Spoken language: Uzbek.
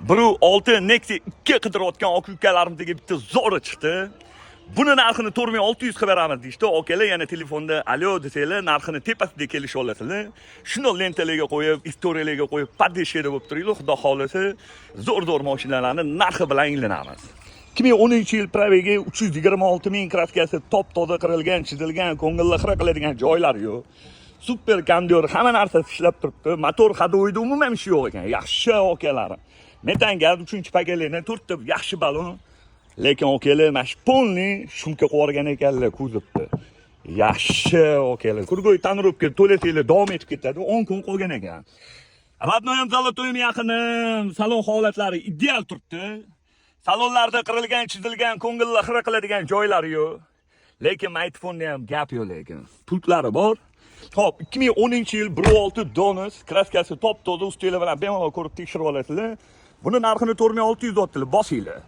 6 Nexia 2 qidirayotgan aka ukalarimizga bitta zo'ri chiqdi. Buni narxini 4600 qilib beramiz deydi. Akalar yana telefonda alo desanglar, narxini tepasida kelisha olasizlar. Shuni lentalarga qo'yib, istoriyalarga qo'yib, podeshada bo'lib turinglar. Xudo xolasa, zo'r mashinalarni narxi bilan inglanamiz. 2010-yil praviga 326 ming kraskasi top toza qirilgan, chizilgan, ko'ngilli xira qiladigan joylari yo'q. Super kondyor, hamma narsasi ishlab turibdi. Motor hadoyida umuman ishi yo'q ekan. Yaxshi okalar. Metan gaz 3-paketlarni 4 ta yaxshi balon. Lekin okalar mash polni shumka qo'ygan ekanlar kuzovda. Yaxshi okalar. Kurgoy tanrubga to'lasanglar davom etib ketadi. 10 kun qolgan ekan. Radnoyam zalotoyim yaqinim. Salon holatlari ideal turibdi. Salonlarda qirilgan, chizilgan, ko'ngilli xira qiladigan joylari yo'q. Lekin maytfonda ham gap yo'q lekin. Pultlari bor. Top 2010-yil 1.6 Donus kraskasi top toza ustilar bilan bemalol ko'rib tekshirib olasizlar. Buni narxini 4600 otdilar, bosinglar.